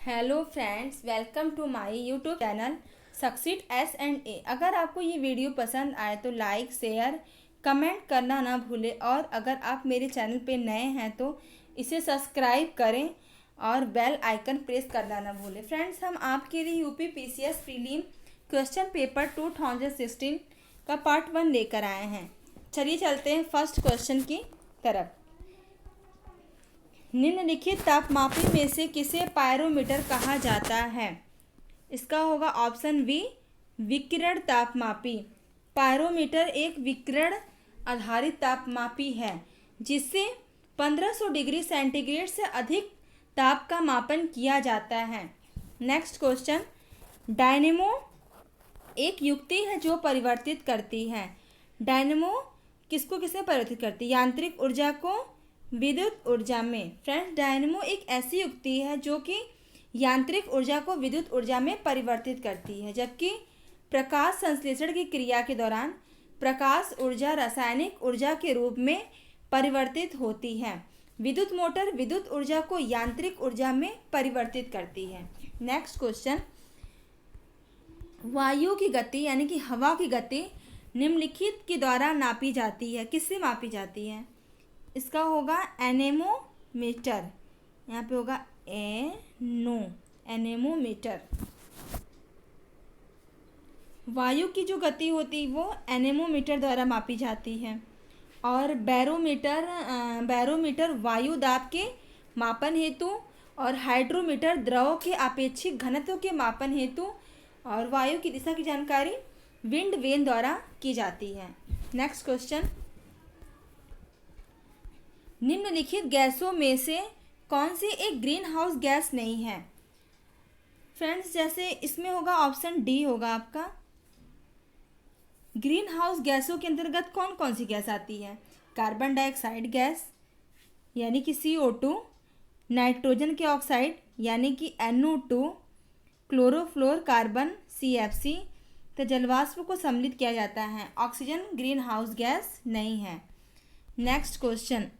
Hello friends, welcome to my YouTube channel succeed S&A। अगर आपको ये वीडियो पसंद आए तो लाइक शेयर कमेंट करना ना भूलें, और अगर आप मेरे चैनल पे नए हैं तो इसे सब्सक्राइब करें और बेल आइकन प्रेस करना ना भूलें। फ्रेंड्स, हम आपके लिए UP PCS prelim question paper 2016 का पार्ट 1 लेकर आए हैं। चलिए चलते हैं फर्स्ट क्वेश्चन की तरफ। निम्नलिखित तापमापी में से किसे पायरोमीटर कहा जाता है? इसका होगा ऑप्शन बी, विकिरण तापमापी। पायरोमीटर एक विकिरण आधारित तापमापी है जिससे 1500 डिग्री सेंटीग्रेड से अधिक ताप का मापन किया जाता है। नेक्स्ट क्वेश्चन, डायनेमो एक युक्ति है जो परिवर्तित करती है। डायनेमो किसको किसमें परिवर्तित करती है? यांत्रिक ऊर्जा को विद्युत ऊर्जा में। फ्रेंड्स, डायनेमो एक ऐसी युक्ति है जो कि यांत्रिक ऊर्जा को विद्युत ऊर्जा में परिवर्तित करती है, जबकि प्रकाश संश्लेषण की क्रिया के दौरान प्रकाश ऊर्जा रासायनिक ऊर्जा के रूप में परिवर्तित होती है। विद्युत मोटर विद्युत ऊर्जा को यांत्रिक ऊर्जा में परिवर्तित करती है। नेक्स्ट क्वेश्चन, वायु की गति यानी कि हवा की गति निम्नलिखित के द्वारा नापी जाती है। किससे मापी जाती है? इसका होगा एनेमोमीटर। यहाँ पे होगा एनेमोमीटर। वायु की जो गति होती है वो एनेमोमीटर द्वारा मापी जाती है। और बैरोमीटर वायु दाब के मापन हेतु, और हाइड्रोमीटर द्रव के आपेक्षिक घनत्व के मापन हेतु, और वायु की दिशा की जानकारी विंड वेन द्वारा की जाती है। नेक्स्ट क्वेश्चन, निम्नलिखित गैसों में से कौन सी एक ग्रीन हाउस गैस नहीं है? फ्रेंड्स, जैसे इसमें होगा ऑप्शन डी होगा आपका। ग्रीन हाउस गैसों के अंतर्गत कौन कौन सी गैस आती है? कार्बन डाइऑक्साइड गैस यानी कि CO2, नाइट्रोजन के ऑक्साइड यानी कि NO2, क्लोरोफ्लोरकार्बन CFC। तो जलवाष्प को सम्मिलित किया जाता है। ऑक्सीजन ग्रीन हाउस गैस नहीं है। नेक्स्ट क्वेश्चन,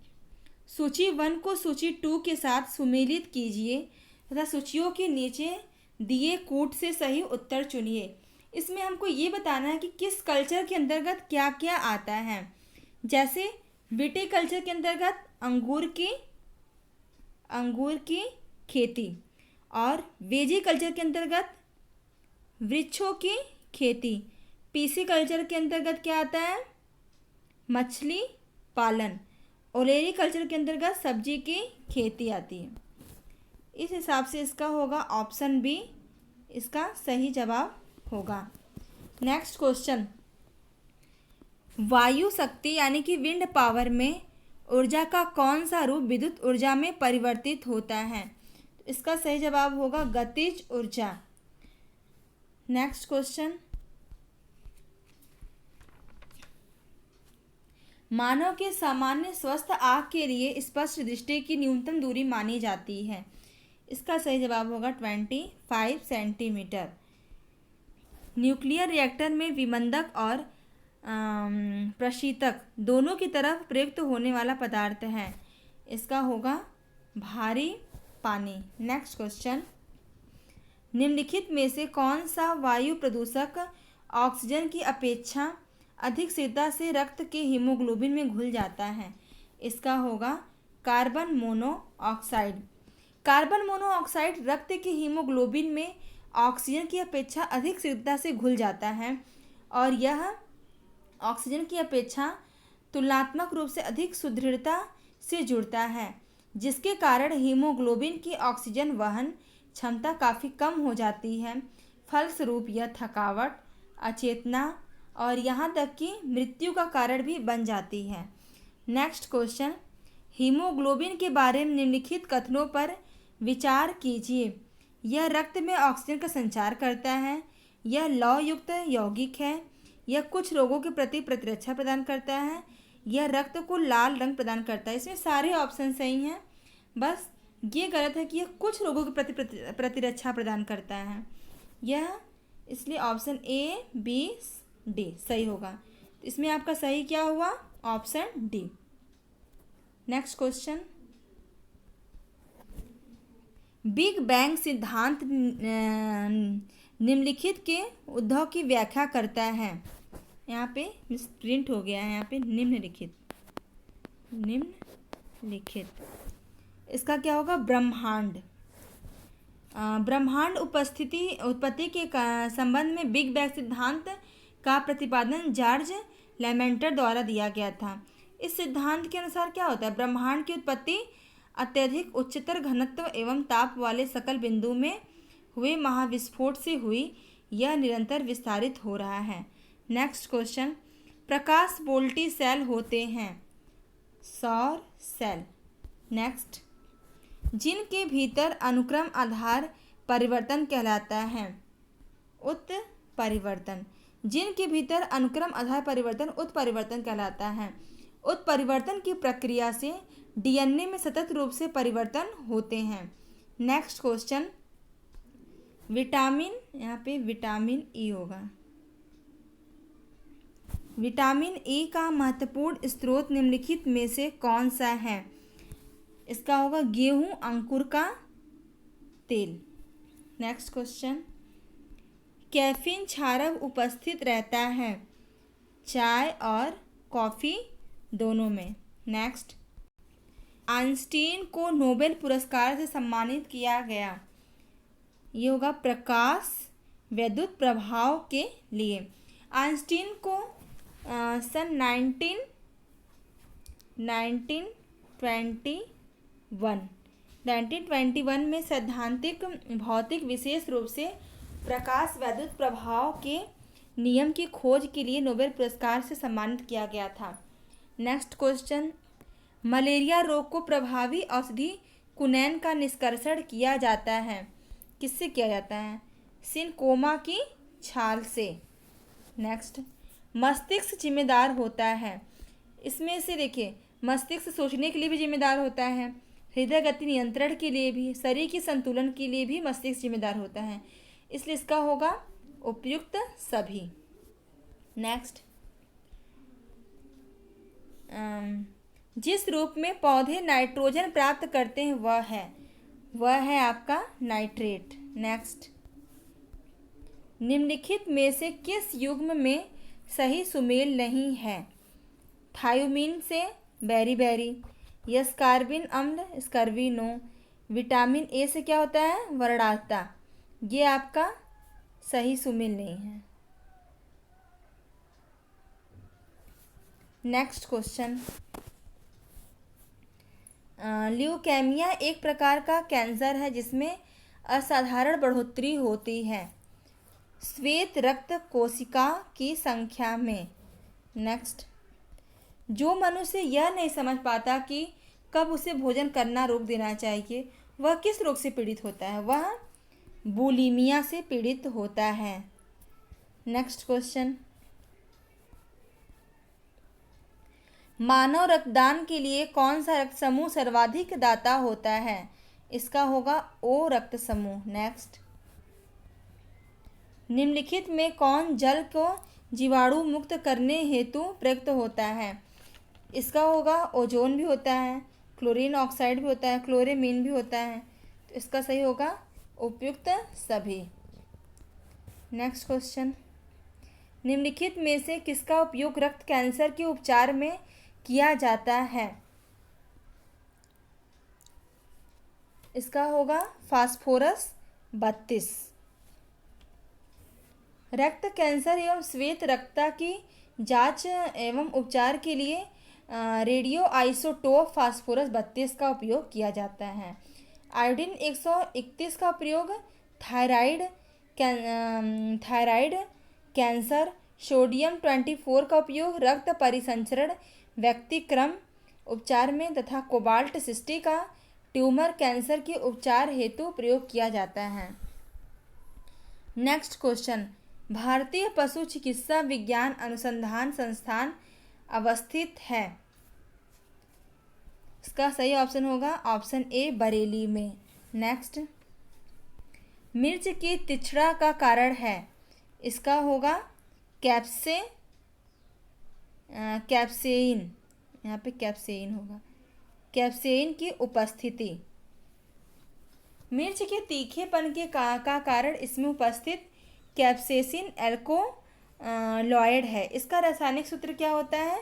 सूची 1 को सूची 2 के साथ सुमेलित कीजिए तथा सूचियों के नीचे दिए कूट से सही उत्तर चुनिए। इसमें हमको ये बताना है कि किस कल्चर के अंतर्गत क्या क्या आता है। जैसे विटिकल्चर के अंतर्गत अंगूर की खेती, और वेजिकल्चर के अंतर्गत वृक्षों की खेती। पीसीकल्चर के अंतर्गत क्या आता है? मछली पालन। ओलेरी कल्चर के अंतर्गत सब्जी की खेती आती है। इस हिसाब से इसका होगा ऑप्शन बी, इसका सही जवाब होगा। नेक्स्ट क्वेश्चन, वायु शक्ति यानी कि विंड पावर में ऊर्जा का कौन सा रूप विद्युत ऊर्जा में परिवर्तित होता है? इसका सही जवाब होगा गतिज ऊर्जा। नेक्स्ट क्वेश्चन, मानव के सामान्य स्वस्थ आँख के लिए स्पष्ट दृष्टि की न्यूनतम दूरी मानी जाती है। इसका सही जवाब होगा 25 सेंटीमीटर। न्यूक्लियर रिएक्टर में विमंदक और प्रशीतक दोनों की तरफ प्रयुक्त होने वाला पदार्थ है। इसका होगा भारी पानी। नेक्स्ट क्वेश्चन, निम्नलिखित में से कौन सा वायु प्रदूषक ऑक्सीजन की अपेक्षा अधिक शीघ्रता से रक्त के हीमोग्लोबिन में घुल जाता है? इसका होगा कार्बन मोनोऑक्साइड। कार्बन मोनोऑक्साइड रक्त के हीमोग्लोबिन में ऑक्सीजन की अपेक्षा अधिक शीघ्रता से घुल जाता है, और यह ऑक्सीजन की अपेक्षा तुलनात्मक रूप से अधिक सुदृढ़ता से जुड़ता है, जिसके कारण हीमोग्लोबिन की ऑक्सीजन वहन क्षमता काफ़ी कम हो जाती है। फलस्वरूप यह थकावट, अचेतना और यहाँ तक कि मृत्यु का कारण भी बन जाती है। नेक्स्ट क्वेश्चन, हीमोग्लोबिन के बारे में निम्नलिखित कथनों पर विचार कीजिए। यह रक्त में ऑक्सीजन का संचार करता है, यह लौह युक्त यौगिक है, यह कुछ रोगों के प्रति प्रतिरक्षा प्रदान करता है, यह रक्त को लाल रंग प्रदान करता है। इसमें सारे ऑप्शन सही हैं, बस ये गलत है कि यह कुछ रोगों के प्रति प्रतिरक्षा प्रदान करता है। यह इसलिए ऑप्शन A, B, D सही होगा। तो इसमें आपका सही क्या हुआ? Option D। Next question, big bang सिद्धांत निम्नलिखित के उद्भव की व्याख्या करता है। यहाँ पे प्रिंट हो गया है, यहाँ पे निम्नलिखित इसका क्या होगा? ब्रह्मांड। ब्रह्मांड उत्पत्ति के संबंध में बिग बैंग सिद्धांत का प्रतिपादन जॉर्ज लेमेंटर द्वारा दिया गया था। इस सिद्धांत के अनुसार क्या होता है? ब्रह्मांड की उत्पत्ति अत्यधिक उच्चतर घनत्व एवं ताप वाले सकल बिंदु में हुए महाविस्फोट से हुई। यह निरंतर विस्तारित हो रहा है। नेक्स्ट क्वेश्चन, प्रकाश वोल्टी सेल होते हैं, सौर सेल। नेक्स्ट, जिनके भीतर अनुक्रम आधार परिवर्तन कहलाता है, उत्परिवर्तन। जिनके भीतर अनुक्रम आधार परिवर्तन उत्परिवर्तन कहलाता है। उत्परिवर्तन की प्रक्रिया से डीएनए में सतत रूप से परिवर्तन होते हैं। नेक्स्ट क्वेश्चन, विटामिन, यहाँ पे विटामिन ई होगा। विटामिन ई का महत्वपूर्ण स्रोत निम्नलिखित में से कौन सा है? इसका होगा गेहूं अंकुर का तेल। नेक्स्ट क्वेश्चन, कैफीन क्षारक उपस्थित रहता है चाय और कॉफ़ी दोनों में। नेक्स्ट, आइंस्टीन को नोबेल पुरस्कार से सम्मानित किया गया। ये होगा प्रकाश वैद्युत प्रभाव के लिए। आइंस्टीन को सन 1921 में सैद्धांतिक भौतिक विशेष रूप से प्रकाश वैद्युत प्रभाव के नियम की खोज के लिए नोबेल पुरस्कार से सम्मानित किया गया था। नेक्स्ट क्वेश्चन, मलेरिया रोग को प्रभावी औषधि क्विनैन का निष्कर्षण किया जाता है। किससे किया जाता है? सिनकोमा की छाल से। नेक्स्ट, मस्तिष्क जिम्मेदार होता है। इसमें से देखिए, मस्तिष्क सोचने के लिए भी जिम्मेदार होता है, हृदय गति नियंत्रण के लिए भी, शरीर के संतुलन के लिए भी मस्तिष्क जिम्मेदार होता है। इसलिए इसका होगा उपयुक्त सभी। नेक्स्ट, जिस रूप में पौधे नाइट्रोजन प्राप्त करते हैं वह है आपका नाइट्रेट। नेक्स्ट, निम्नलिखित में से किस युग्म में सही सुमेल नहीं है? थायोमीन से बेरीबेरी, यस्कारबिन अम्ल स्कर्विनो, विटामिन ए से क्या होता है? वर्णाता। ये आपका सही सुमेल नहीं है। नेक्स्ट क्वेश्चन, ल्यूकेमिया एक प्रकार का कैंसर है जिसमें असाधारण बढ़ोतरी होती है श्वेत रक्त कोशिका की संख्या में। नेक्स्ट, जो मनुष्य यह नहीं समझ पाता कि कब उसे भोजन करना रोक देना चाहिए, वह किस रोग से पीड़ित होता है? वह बुलिमिया से पीड़ित होता है। नेक्स्ट क्वेश्चन, मानव रक्तदान के लिए कौन सा रक्त समूह सर्वाधिक दाता होता है? इसका होगा ओ रक्त समूह। नेक्स्ट, निम्नलिखित में कौन जल को जीवाणु मुक्त करने हेतु प्रयुक्त होता है? इसका होगा ओजोन भी होता है, क्लोरीन ऑक्साइड भी होता है, क्लोरेमीन भी होता है। तो इसका सही होगा उपयुक्त सभी। नेक्स्ट क्वेश्चन, निम्नलिखित में से किसका उपयोग रक्त कैंसर के उपचार में किया जाता है? इसका होगा फास्फोरस 32। रक्त कैंसर एवं श्वेत रक्तता की जांच एवं उपचार के लिए रेडियो आइसोटोप फास्फोरस 32 का उपयोग किया जाता है। आयोडीन 131 का प्रयोग थायराइड कैंसर, सोडियम 24 का उपयोग रक्त परिसंचरण व्यक्तिक्रम उपचार में तथा कोबाल्ट 60 का ट्यूमर कैंसर के उपचार हेतु प्रयोग किया जाता है। नेक्स्ट क्वेश्चन, भारतीय पशु चिकित्सा विज्ञान अनुसंधान संस्थान अवस्थित है? इसका सही ऑप्शन होगा ऑप्शन ए बरेली में। नेक्स्ट, मिर्च की तिछड़ा का कारण है? इसका होगा कैप्सेइन। यहाँ पे कैप्सेइन होगा, कैप्सेइन की उपस्थिति। मिर्च के तीखेपन के का कारण इसमें उपस्थित कैप्सेसिन एल्कोलॉयड है। इसका रासायनिक सूत्र क्या होता है?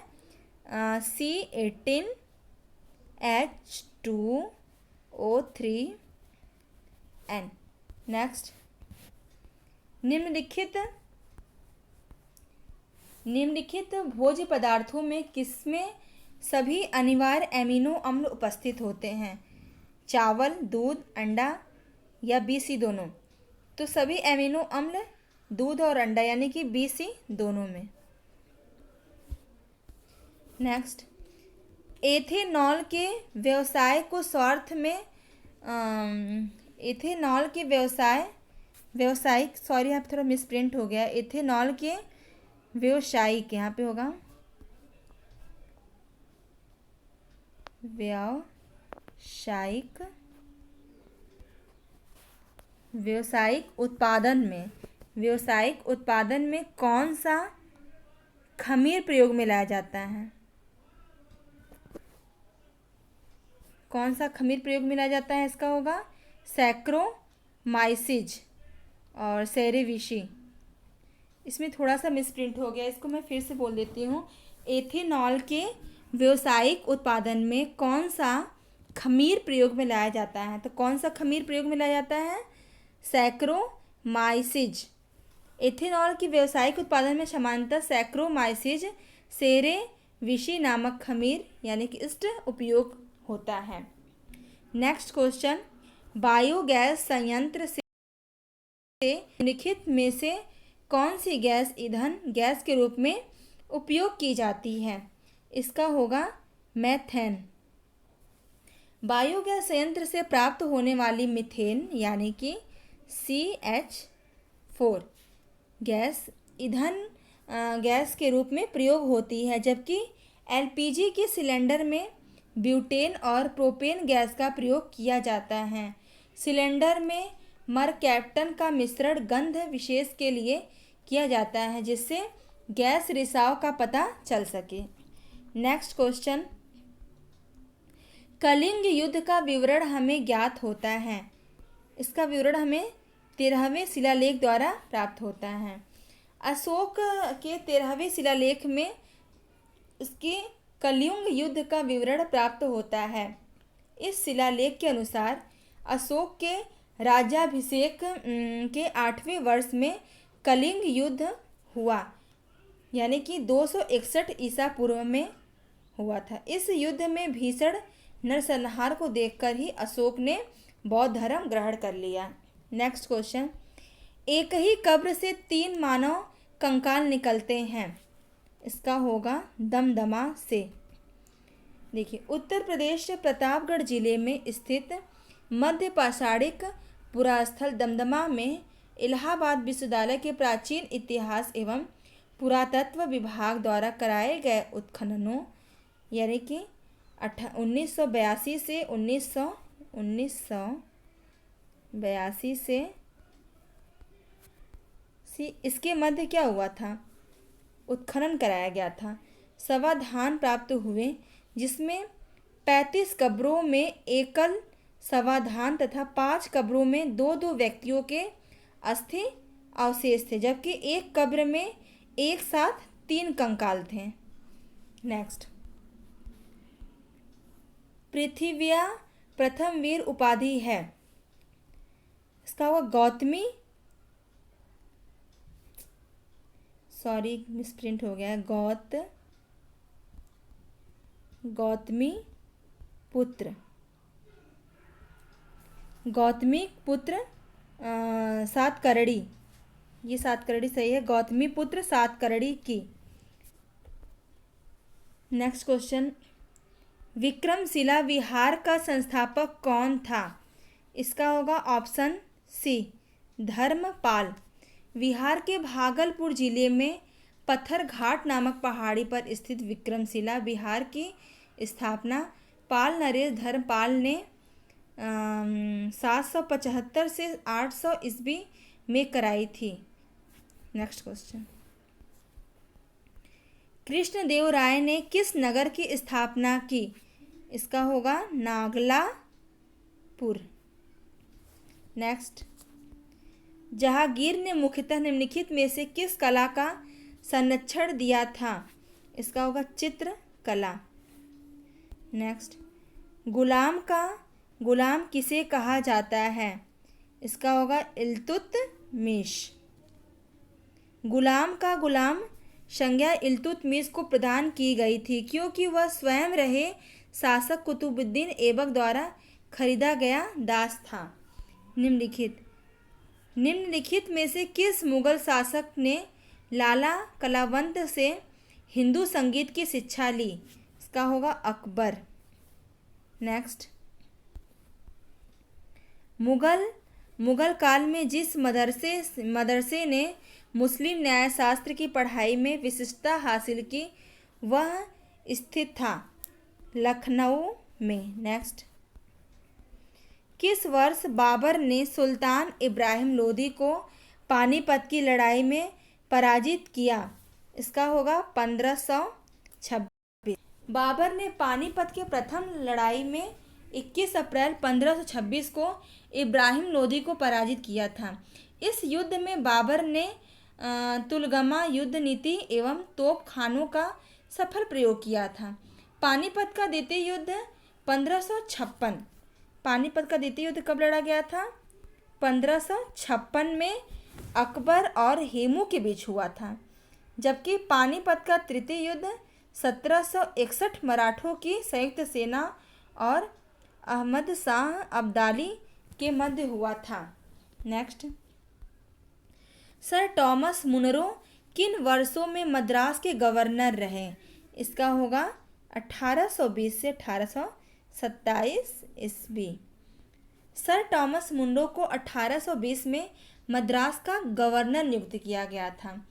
C18H2O3N। नेक्स्ट, निम्नलिखित भोज्य पदार्थों में किसमें सभी अनिवार्य एमिनो अम्ल उपस्थित होते हैं? चावल, दूध, अंडा या BC दोनों? तो सभी एमिनो अम्ल दूध और अंडा यानी कि BC दोनों में। नेक्स्ट, एथेनॉल के व्यवसाय को स्वार्थ में एथेनॉल के व्यवसायिक सॉरी यहाँ पे थोड़ा मिसप्रिंट हो गया। एथेनॉल के व्यवसायिक यहाँ पे होगा व्यावसायिक उत्पादन में कौन सा खमीर प्रयोग में लाया जाता है? कौन सा खमीर प्रयोग में लाया जाता है? इसका होगा सैक्रोमाइसिस और सेरेविशी। इसमें थोड़ा सा मिसप्रिंट हो गया, इसको मैं फिर से बोल देती हूँ। एथेनॉल के व्यावसायिक उत्पादन में कौन सा खमीर प्रयोग में लाया जाता है? तो कौन सा खमीर प्रयोग में लाया जाता है? सैक्रोमाइसिस। एथेनॉल के व्यावसायिक उत्पादन में सामान्यतः सैक्रोमाइसिस सेरेविशी नामक खमीर यानी कि इस्ट उपयोग होता है। नेक्स्ट क्वेश्चन, बायोगैस संयंत्र से निम्नलिखित में से कौन सी गैस ईंधन गैस के रूप में उपयोग की जाती है? इसका होगा मेथेन। बायोगैस संयंत्र से प्राप्त होने वाली मीथेन यानी कि CH4 गैस ईंधन गैस के रूप में प्रयोग होती है, जबकि LPG के सिलेंडर में ब्यूटेन और प्रोपेन गैस का प्रयोग किया जाता है। सिलेंडर में मरकैप्टन का मिश्रण गंध विशेष के लिए किया जाता है जिससे गैस रिसाव का पता चल सके। नेक्स्ट क्वेश्चन, कलिंग युद्ध का विवरण हमें ज्ञात होता है। इसका विवरण हमें 13वें शिलालेख द्वारा प्राप्त होता है। अशोक के 13वें शिलालेख में इसके कलिंग युद्ध का विवरण प्राप्त होता है। इस शिलालेख के अनुसार अशोक के राज्याभिषेक के 8वें वर्ष में कलिंग युद्ध हुआ यानी कि 261 ईसा पूर्व में हुआ था। इस युद्ध में भीषण नरसंहार को देखकर ही अशोक ने बौद्ध धर्म ग्रहण कर लिया। नेक्स्ट क्वेश्चन, एक ही कब्र से 3 मानव कंकाल निकलते हैं। इसका होगा दमदमा से। देखिए, उत्तर प्रदेश प्रतापगढ़ जिले में स्थित मध्य पाषाणिक पुरास्थल दमदमा में इलाहाबाद विश्वविद्यालय के प्राचीन इतिहास एवं पुरातत्व विभाग द्वारा कराए गए उत्खननों यानी कि 1982 से 1982 से इसके मध्य क्या हुआ था? उत्खनन कराया गया था। समाधान प्राप्त हुए जिसमें 35 कब्रों में एकल समाधान तथा 5 कब्रों में 2-2 व्यक्तियों के अस्थि अवशेष थे, जबकि एक कब्र में एक साथ 3 कंकाल थे। नेक्स्ट, पृथ्विया प्रथम वीर उपाधि है। इसका हुआ गौतमी मिसप्रिंट हो गया, गौतमी पुत्र सातकर्णी। ये सातकर्णी सही है, गौतमी पुत्र सातकर्णी की। नेक्स्ट क्वेश्चन, विक्रमशिला विहार का संस्थापक कौन था? इसका होगा ऑप्शन सी धर्मपाल। विहार के भागलपुर जिले में पत्थरघाट नामक पहाड़ी पर स्थित विक्रमशिला विहार की स्थापना पाल नरेश धर्मपाल ने 775 से 800 ईस्वी में कराई थी। नेक्स्ट क्वेश्चन, कृष्णदेव राय ने किस नगर की स्थापना की? इसका होगा नागलापुर। नेक्स्ट, जहांगीर ने मुख्यतः निम्नलिखित में से किस कला का संरक्षण दिया था? इसका होगा चित्रकला। नेक्स्ट, गुलाम किसे कहा जाता है? इसका होगा इल्तुतमिश। गुलाम संज्ञा इल्तुतमिश को प्रदान की गई थी क्योंकि वह स्वयं रहे शासक कुतुबुद्दीन ऐबक द्वारा खरीदा गया दास था। निम्नलिखित में से किस मुगल शासक ने लाला कलावंत से हिंदू संगीत की शिक्षा ली? इसका होगा अकबर। नेक्स्ट, मुगल काल में जिस मदरसे ने मुस्लिम न्यायशास्त्र की पढ़ाई में विशिष्टता हासिल की वह स्थित था लखनऊ में। नेक्स्ट, किस वर्ष बाबर ने सुल्तान इब्राहिम लोदी को पानीपत की लड़ाई में पराजित किया? इसका होगा 1526। बाबर ने पानीपत के प्रथम लड़ाई में 21 अप्रैल 1526 को इब्राहिम लोदी को पराजित किया था। इस युद्ध में बाबर ने तुलगमा युद्ध नीति एवं तोप खानों का सफल प्रयोग किया था। पानीपत का द्वितीय युद्ध 1556। पानीपत का द्वितीय युद्ध कब लड़ा गया था? 1556 में अकबर और हेमू के बीच हुआ था, जबकि पानीपत का तृतीय युद्ध 1761 मराठों की संयुक्त सेना और अहमद शाह अब्दाली के मध्य हुआ था। नेक्स्ट, सर टॉमस मुनरो किन वर्षों में मद्रास के गवर्नर रहे? इसका होगा 1820 से 1827 ईस्वी। सर टॉमस मुनरो को 1820 में मद्रास का गवर्नर नियुक्त किया गया था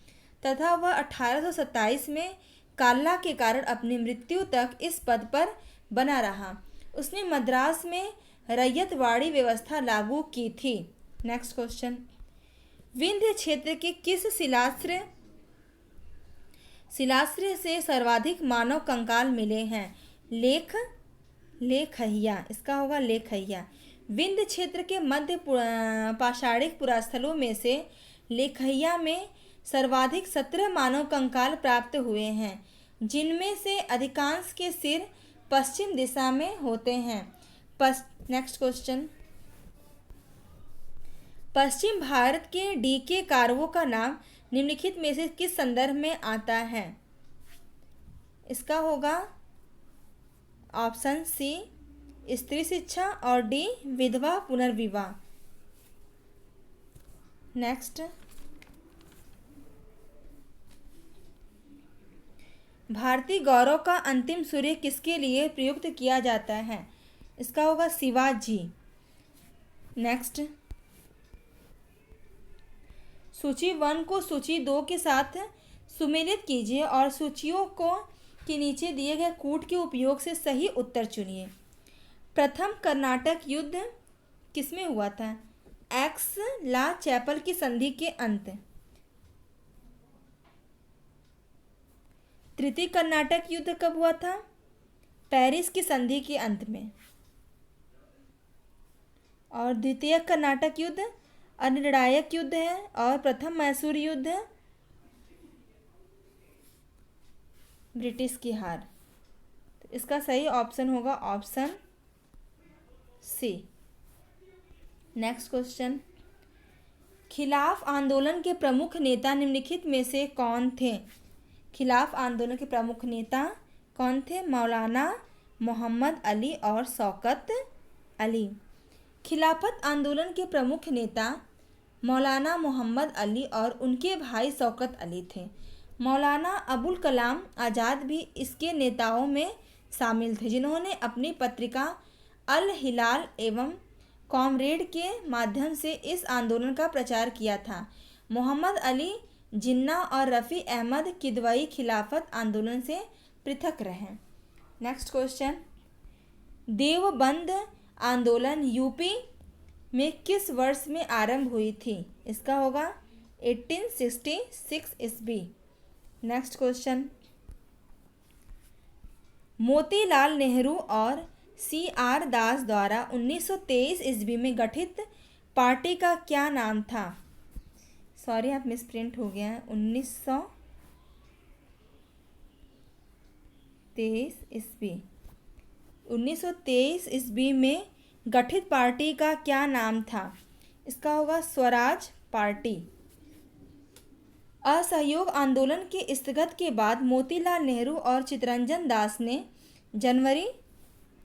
तथा वह 1827 में काला के कारण अपनी मृत्यु तक इस पद पर बना रहा। उसने मद्रास में रैयतवाड़ी व्यवस्था लागू की थी। नेक्स्ट क्वेश्चन, विंध्य क्षेत्र के किस शिलाश्रय से सर्वाधिक मानव कंकाल मिले हैं? लेखहिया। इसका होगा लेखहिया। विंध्य क्षेत्र के मध्य पाषाणिक पुरास्थलों में से लेखहिया में सर्वाधिक 17 मानव कंकाल प्राप्त हुए हैं, जिनमें से अधिकांश के सिर पश्चिम दिशा में होते हैं। नेक्स्ट क्वेश्चन, पश्चिम भारत के डीके कारवों का नाम निम्नलिखित में से किस संदर्भ में आता है? इसका होगा ऑप्शन सी स्त्री शिक्षा और डी विधवा पुनर्विवाह। नेक्स्ट, भारतीय गौरव का अंतिम सूर्य किसके लिए प्रयुक्त किया जाता है? इसका होगा शिवाजी। नेक्स्ट, सूची 1 को सूची 2 के साथ सुमेलित कीजिए और सूचियों के नीचे दिए गए कूट के उपयोग से सही उत्तर चुनिए। प्रथम कर्नाटक युद्ध किसमें हुआ था? एक्स ला चैपल की संधि के अंत। तृतीय कर्नाटक युद्ध कब हुआ था? पेरिस की संधि के अंत में। और द्वितीय कर्नाटक युद्ध अनिर्णायक युद्ध है और प्रथम मैसूर युद्ध ब्रिटिश की हार। तो इसका सही ऑप्शन होगा ऑप्शन सी। नेक्स्ट क्वेश्चन, खिलाफ आंदोलन के प्रमुख नेता निम्नलिखित में से कौन थे? खिलाफ आंदोलन के प्रमुख नेता कौन थे? मौलाना मोहम्मद अली और शौकत अली। खिलाफत आंदोलन के प्रमुख नेता मौलाना मोहम्मद अली और उनके भाई शौकत अली थे। मौलाना अबुल कलाम आज़ाद भी इसके नेताओं में शामिल थे, जिन्होंने अपनी पत्रिका अल हिलाल एवं कॉमरेड के माध्यम से इस आंदोलन का प्रचार किया था। मोहम्मद अली जिन्ना और रफ़ी अहमद किदवई खिलाफत आंदोलन से पृथक रहे। नेक्स्ट क्वेश्चन, देवबंद आंदोलन यूपी में किस वर्ष में आरंभ हुई थी? इसका होगा 1866 ईस्वी। नेक्स्ट क्वेश्चन, मोतीलाल नेहरू और CR दास द्वारा 1923 ईस्वी में गठित पार्टी का क्या नाम था? सॉरी, आप मिसप्रिंट हो गया है। 1923 ईस्वी। 1923 ईस्वी में गठित पार्टी का क्या नाम था? इसका होगा स्वराज पार्टी। असहयोग आंदोलन के स्थगन के बाद मोतीलाल नेहरू और चित्तरंजन दास ने जनवरी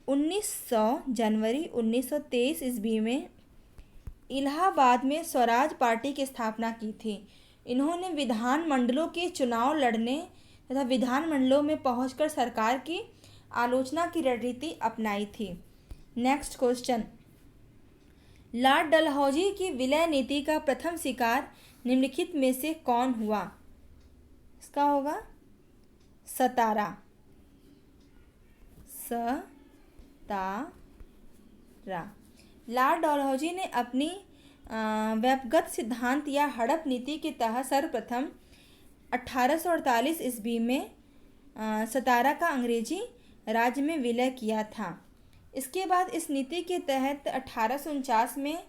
1923 ईस्वी में इलाहाबाद में स्वराज पार्टी की स्थापना की थी। इन्होंने विधानमंडलों के चुनाव लड़ने तथा विधानमंडलों में पहुंचकर सरकार की आलोचना की रणनीति अपनाई थी। नेक्स्ट क्वेश्चन, लॉर्ड डलहौजी की विलय नीति का प्रथम शिकार निम्नलिखित में से कौन हुआ? इसका होगा सतारा। लॉर्ड डलहौजी ने अपनी व्यक्तिगत सिद्धांत या हड़प नीति के तहत सर्वप्रथम 1848 ईस्वी में सतारा का अंग्रेजी राज्य में विलय किया था। इसके बाद इस नीति के तहत 1849 में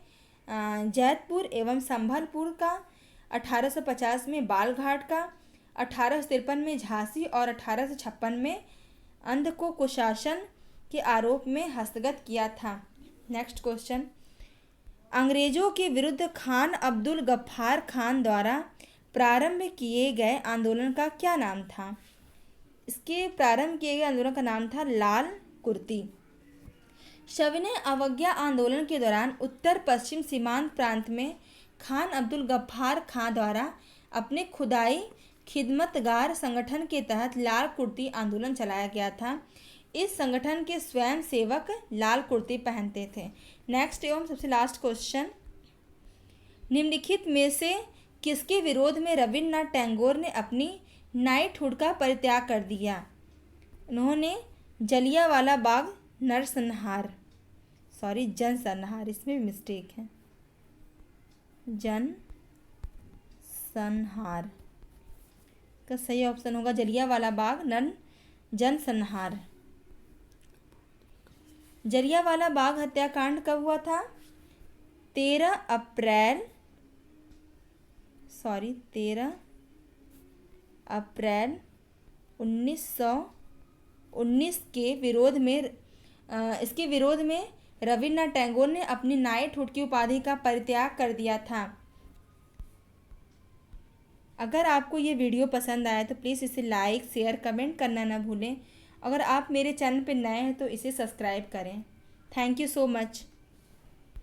जैतपुर एवं संभलपुर का, 1850 में बालघाट का, 1853 में झांसी और 1856 में अंध को कुशासन के आरोप में हस्तगत किया था। नेक्स्ट क्वेश्चन, अंग्रेजों के विरुद्ध खान अब्दुल गफ्फार खान द्वारा प्रारंभ किए गए आंदोलन का क्या नाम था? इसके प्रारंभ किए गए आंदोलन का नाम था लाल कुर्ती। सविनय अवज्ञा आंदोलन के दौरान उत्तर पश्चिम सीमांत प्रांत में खान अब्दुल गफ्फार खान द्वारा अपने खुदाई खिदमतगार संगठन के तहत लाल कुर्ती आंदोलन चलाया गया था। इस संगठन के स्वयं सेवक लाल कुर्ती पहनते थे। नेक्स्ट एवं सबसे लास्ट क्वेश्चन, निम्नलिखित में से किसके विरोध में रविन्द्रनाथ टैगोर ने अपनी नाइटहुड का परित्याग कर दिया? उन्होंने जलियांवाला बाग जनसंहार, इसमें भी मिस्टेक है, जनसंहार का सही ऑप्शन होगा जलियांवाला बाग जनसंहार। जलियांवाला बाग हत्याकांड कब हुआ था? 13 अप्रैल 1919 के विरोध में इसके विरोध में रविन्द्रनाथ टैगोर ने अपनी नाइटहुड की उपाधि का परित्याग कर दिया था। अगर आपको ये वीडियो पसंद आया तो प्लीज़ इसे लाइक, शेयर, कमेंट करना ना भूलें। अगर आप मेरे चैनल पर नए हैं तो इसे सब्सक्राइब करें। Thank you so much.